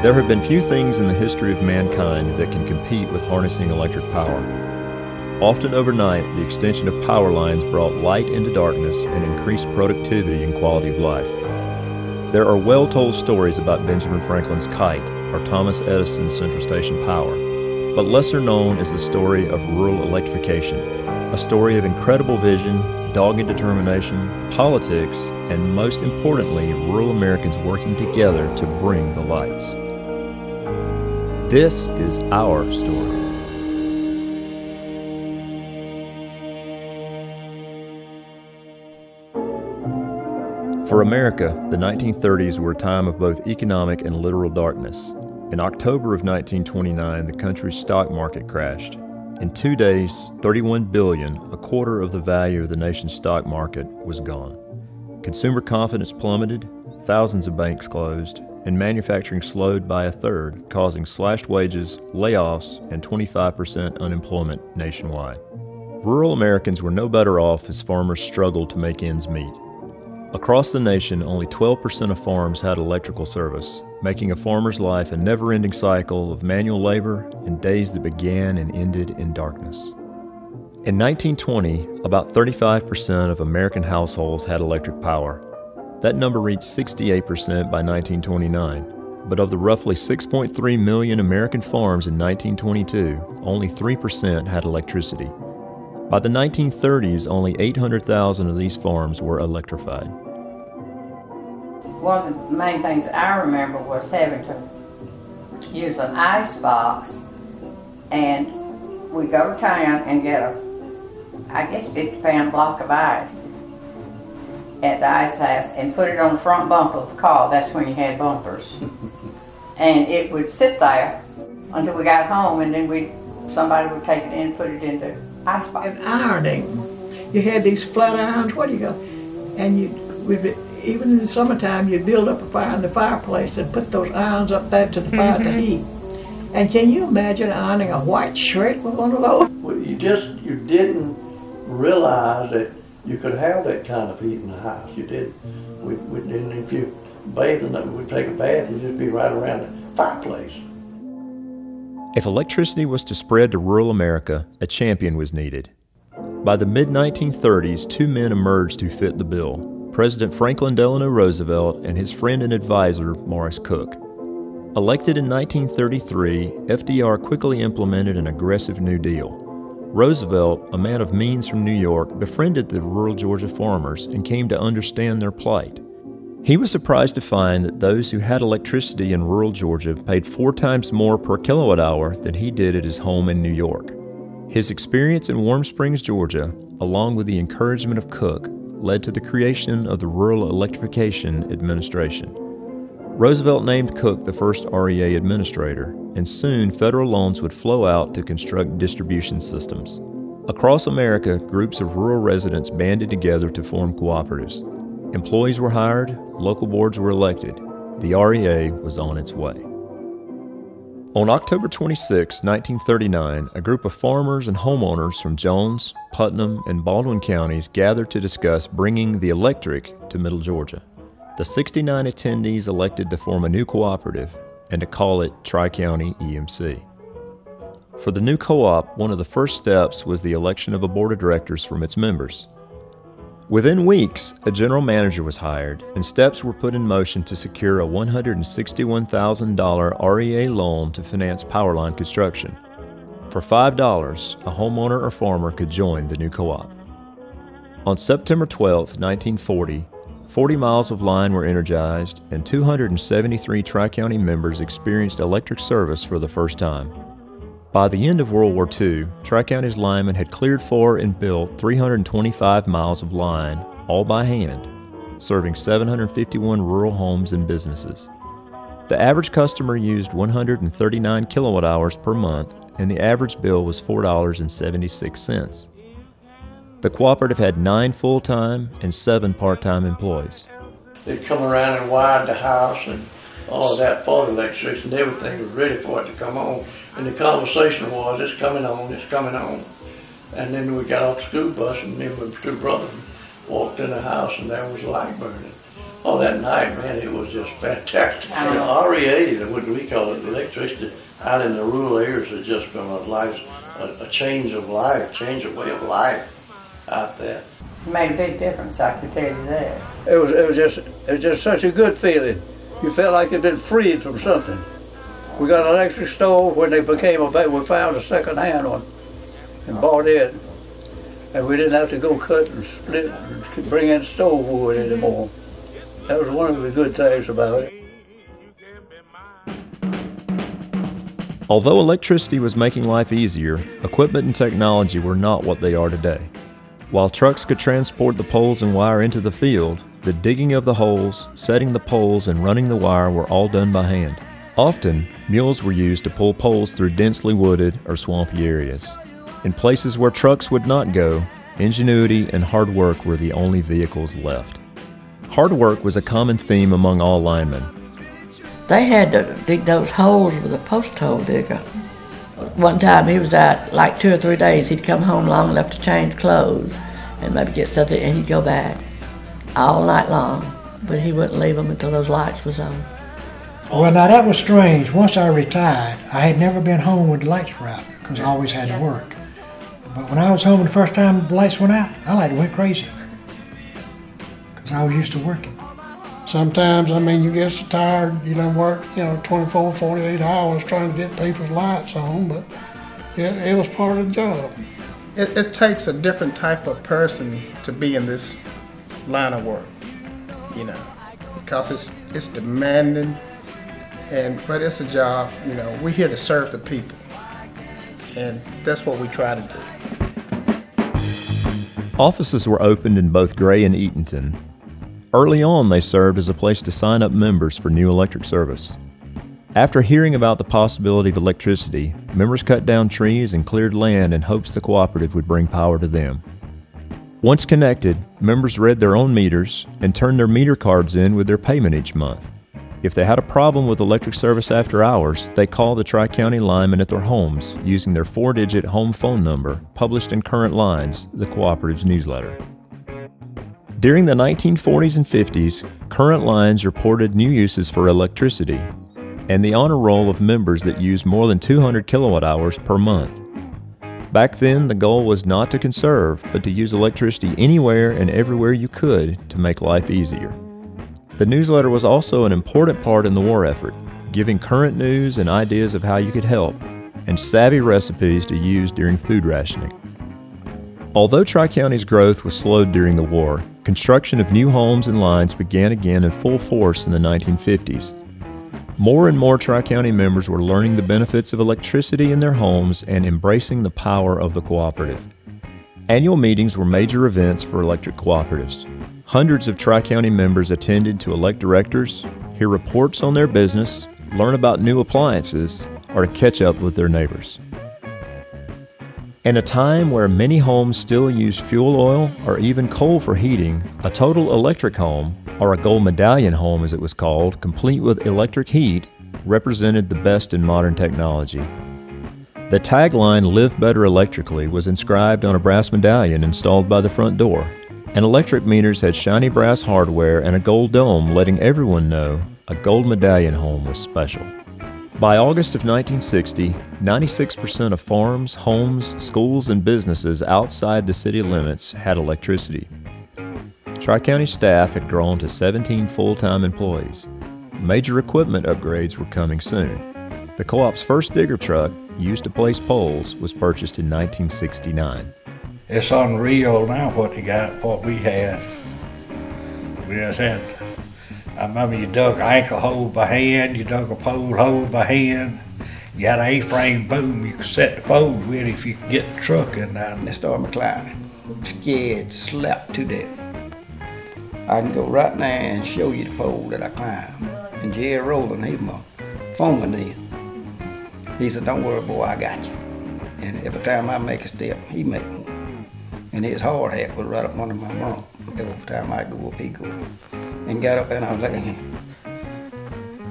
There have been few things in the history of mankind that can compete with harnessing electric power. Often overnight, the extension of power lines brought light into darkness and increased productivity and quality of life. There are well-told stories about Benjamin Franklin's kite or Thomas Edison's central station power, but lesser known is the story of rural electrification, a story of incredible vision, dogged determination, politics, and most importantly, rural Americans working together to bring the lights. This is our story. For America, the 1930s were a time of both economic and literal darkness. In October of 1929, the country's stock market crashed. In 2 days, $31 billion, a quarter of the value of the nation's stock market, was gone. Consumer confidence plummeted, thousands of banks closed, and manufacturing slowed by a third, causing slashed wages, layoffs, and 25% unemployment nationwide. Rural Americans were no better off as farmers struggled to make ends meet. Across the nation, only 12% of farms had electrical service, making a farmer's life a never-ending cycle of manual labor and days that began and ended in darkness. In 1920, about 35% of American households had electric power. That number reached 68% by 1929, but of the roughly 6.3 million American farms in 1922, only 3% had electricity. By the 1930s, only 800,000 of these farms were electrified. One of the main things I remember was having to use an ice box, and we'd go to town and get a, I guess, 50-pound block of ice at the ice house and put it on the front bumper of the car. That's when you had bumpers. And it would sit there until we got home, and then somebody would take it in and put it in the ice box. And ironing, you had these flat irons, and even in the summertime, you'd build up a fire in the fireplace and put those irons up there to the fire to heat. And can you imagine ironing a white shirt with one of those? Well, you didn't realize that you could have that kind of heat in the house. You didn't. We didn't. If you bathe in it, we'd take a bath, you'd just be right around the fireplace. If electricity was to spread to rural America, a champion was needed. By the mid-1930s, two men emerged who fit the bill: President Franklin Delano Roosevelt and his friend and advisor, Morris Cook. Elected in 1933, FDR quickly implemented an aggressive New Deal. Roosevelt, a man of means from New York, befriended the rural Georgia farmers and came to understand their plight. He was surprised to find that those who had electricity in rural Georgia paid 4 times more per kilowatt hour than he did at his home in New York. His experience in Warm Springs, Georgia, along with the encouragement of Cook, led to the creation of the Rural Electrification Administration. Roosevelt named Cook the first REA administrator, and soon federal loans would flow out to construct distribution systems. Across America, groups of rural residents banded together to form cooperatives. Employees were hired, local boards were elected. The REA was on its way. On October 26, 1939, a group of farmers and homeowners from Jones, Putnam, and Baldwin counties gathered to discuss bringing the electric to Middle Georgia. The 69 attendees elected to form a new cooperative and to call it Tri-County EMC. For the new co-op, one of the first steps was the election of a board of directors from its members. Within weeks, a general manager was hired, and steps were put in motion to secure a $161,000 REA loan to finance power line construction. For $5, a homeowner or farmer could join the new co-op. On September 12, 1940, 40 miles of line were energized, and 273 Tri-County members experienced electric service for the first time. By the end of World War II, Tri-County's linemen had cleared for and built 325 miles of line, all by hand, serving 751 rural homes and businesses. The average customer used 139 kilowatt hours per month, and the average bill was $4.76. The cooperative had 9 full-time and 7 part-time employees. They'd come around and wired the house and all of that for the electricity, and everything was ready for it to come on. And the conversation was, it's coming on, it's coming on. And then we got off the school bus, and me and my 2 brothers walked in the house, and there was a light burning. Oh, that night, man, it was just fantastic. I know. REA, what we call it, electricity, out in the rural areas has just been a change of life, change of way of life out there. It made a big difference, I can tell you that. It was just such a good feeling. You felt like you'd been freed from something. We got an electric stove when they became available. We found a second-hand one and bought it. And we didn't have to go cut and split and bring in stove wood anymore. That was one of the good things about it. Although electricity was making life easier, equipment and technology were not what they are today. While trucks could transport the poles and wire into the field, the digging of the holes, setting the poles, and running the wire were all done by hand. Often, mules were used to pull poles through densely wooded or swampy areas. In places where trucks would not go, ingenuity and hard work were the only vehicles left. Hard work was a common theme among all linemen. They had to dig those holes with a post hole digger. One time he was out like 2 or 3 days. He'd come home long enough to change clothes and maybe get something, and he'd go back all night long. But he wouldn't leave them until those lights was on. Well, now that was strange. Once I retired, I had never been home when the lights were out because I always had to work. But when I was home the first time the lights went out, I like went crazy because I was used to working. Sometimes, I mean, you get so tired, you don't work, 24, 48 hours trying to get people's lights on, but it was part of the job. It takes a different type of person to be in this line of work, because it's demanding, but it's a job, we're here to serve the people, and that's what we try to do. Offices were opened in both Gray and Eatonton. Early on, they served as a place to sign up members for new electric service. After hearing about the possibility of electricity, members cut down trees and cleared land in hopes the cooperative would bring power to them. Once connected, members read their own meters and turned their meter cards in with their payment each month. If they had a problem with electric service after hours, they called the Tri-County linemen at their homes using their 4-digit home phone number published in Current Lines, the cooperative's newsletter. During the 1940s and 50s, Current Lines reported new uses for electricity and the honor roll of members that used more than 200 kilowatt hours per month. Back then, the goal was not to conserve, but to use electricity anywhere and everywhere you could to make life easier. The newsletter was also an important part in the war effort, giving current news and ideas of how you could help, and savvy recipes to use during food rationing. Although Tri-County's growth was slowed during the war, construction of new homes and lines began again in full force in the 1950s. More and more Tri-County members were learning the benefits of electricity in their homes and embracing the power of the cooperative. Annual meetings were major events for electric cooperatives. Hundreds of Tri-County members attended to elect directors, hear reports on their business, learn about new appliances, or to catch up with their neighbors. In a time where many homes still used fuel oil or even coal for heating, a total electric home, or a gold medallion home as it was called, complete with electric heat, represented the best in modern technology. The tagline, "Live Better Electrically," was inscribed on a brass medallion installed by the front door, and electric meters had shiny brass hardware and a gold dome letting everyone know a gold medallion home was special. By August of 1960, 96% of farms, homes, schools, and businesses outside the city limits had electricity. Tri-County staff had grown to 17 full-time employees. Major equipment upgrades were coming soon. The co-op's first digger truck, used to place poles, was purchased in 1969. It's unreal now what what we had. We just had, I remember you dug an ankle hole by hand, you dug a pole hole by hand. You had an A-frame boom you could set the pole with if you could get the truck in there. And they started me climbing, scared, slapped to death. I can go right now and show you the pole that I climbed. And Jerry Rowland, he's my foreman then. He said, "Don't worry, boy, I got you." And every time I make a step, he make one. And his hard hat was right up under my rump. Every time I go up, he go up. And got up and I was like,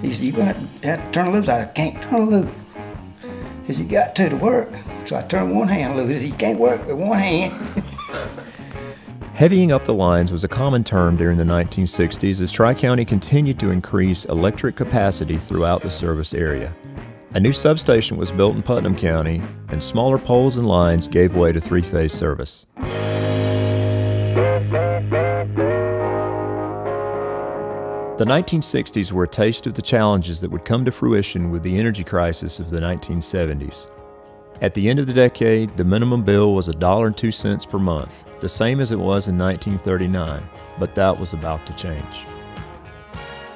he said, "You're going to have to turn it loose." I said, "Can't turn it loose." He said, "You got to work." So I turned one hand loose. He said, "You can't work with one hand." Heavying up the lines was a common term during the 1960s as Tri-County continued to increase electric capacity throughout the service area. A new substation was built in Putnam County, and smaller poles and lines gave way to three-phase service. The 1960s were a taste of the challenges that would come to fruition with the energy crisis of the 1970s. At the end of the decade, the minimum bill was $1.02 per month, the same as it was in 1939, but that was about to change.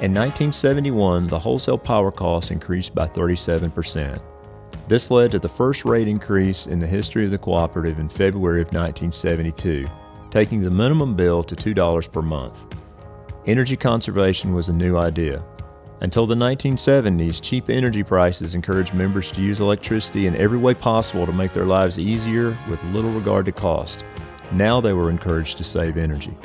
In 1971, the wholesale power costs increased by 37%. This led to the first rate increase in the history of the cooperative in February of 1972, taking the minimum bill to $2 per month. Energy conservation was a new idea. Until the 1970s, cheap energy prices encouraged members to use electricity in every way possible to make their lives easier with little regard to cost. Now they were encouraged to save energy.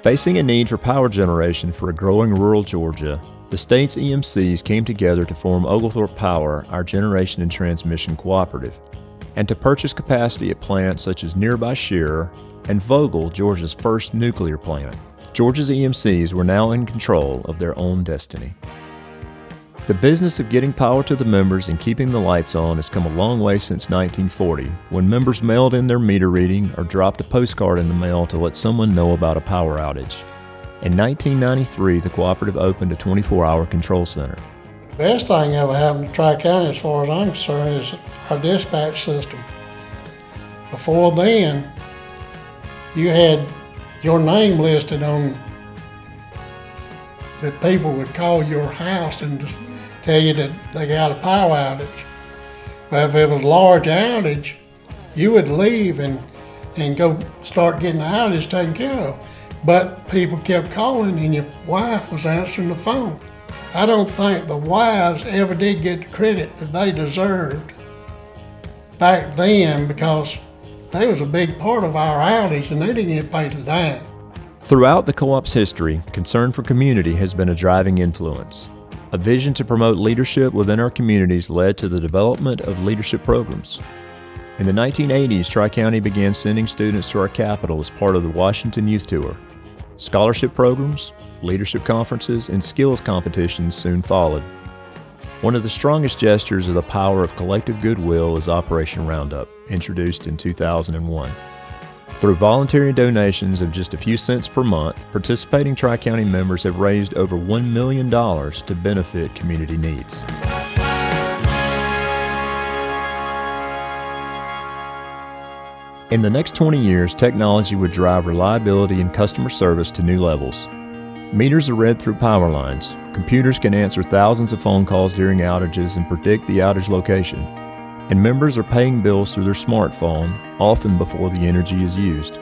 Facing a need for power generation for a growing rural Georgia, the state's EMCs came together to form Oglethorpe Power, our generation and transmission cooperative, and to purchase capacity at plants such as nearby Shearer and Vogel, Georgia's first nuclear plant. Georgia's EMCs were now in control of their own destiny. The business of getting power to the members and keeping the lights on has come a long way since 1940, when members mailed in their meter reading or dropped a postcard in the mail to let someone know about a power outage. In 1993, the cooperative opened a 24-hour control center. Best thing ever happened to Tri-County as far as I'm concerned is our dispatch system. Before then, you had your name listed on that people would call your house and just tell you that they got a power outage. But if it was a large outage, you would leave and go start getting the outage taken care of. But people kept calling and your wife was answering the phone. I don't think the wives ever did get the credit that they deserved back then, because they was a big part of our outage and they didn't get paid a dime. Throughout the co-op's history, concern for community has been a driving influence. A vision to promote leadership within our communities led to the development of leadership programs. In the 1980s, Tri-County began sending students to our capital as part of the Washington Youth Tour. Scholarship programs, leadership conferences, and skills competitions soon followed. One of the strongest gestures of the power of collective goodwill is Operation Roundup, introduced in 2001. Through voluntary donations of just a few cents per month, participating Tri-County members have raised over $1 million to benefit community needs. In the next 20 years, technology would drive reliability and customer service to new levels. Meters are read through power lines. Computers can answer thousands of phone calls during outages and predict the outage location. And members are paying bills through their smartphone, often before the energy is used.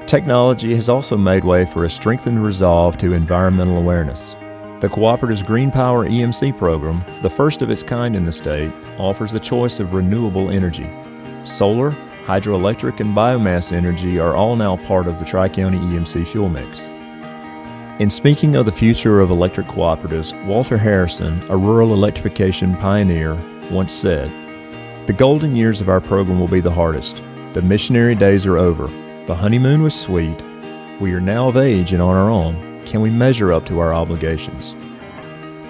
Technology has also made way for a strengthened resolve to environmental awareness. The cooperative's Green Power EMC program, the first of its kind in the state, offers the choice of renewable energy. Solar, hydroelectric, and biomass energy are all now part of the Tri-County EMC fuel mix. In speaking of the future of electric cooperatives, Walter Harrison, a rural electrification pioneer, once said, "The golden years of our program will be the hardest. The missionary days are over. The honeymoon was sweet. We are now of age and on our own. Can we measure up to our obligations?"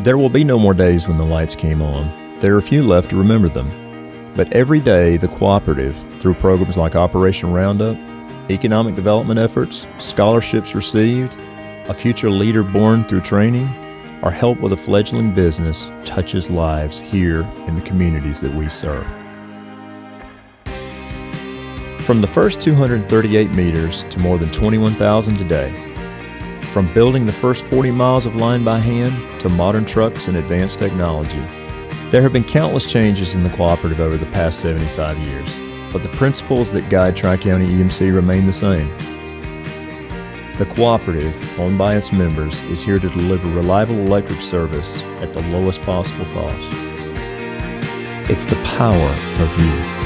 There will be no more days when the lights came on. There are few left to remember them. But every day, the cooperative, through programs like Operation Roundup, economic development efforts, scholarships received, a future leader born through training, or help with a fledgling business, touches lives here in the communities that we serve. From the first 238 meters to more than 21,000 today, from building the first 40 miles of line by hand to modern trucks and advanced technology, there have been countless changes in the cooperative over the past 75 years, but the principles that guide Tri-County EMC remain the same. The cooperative, owned by its members, is here to deliver reliable electric service at the lowest possible cost. It's the power of you.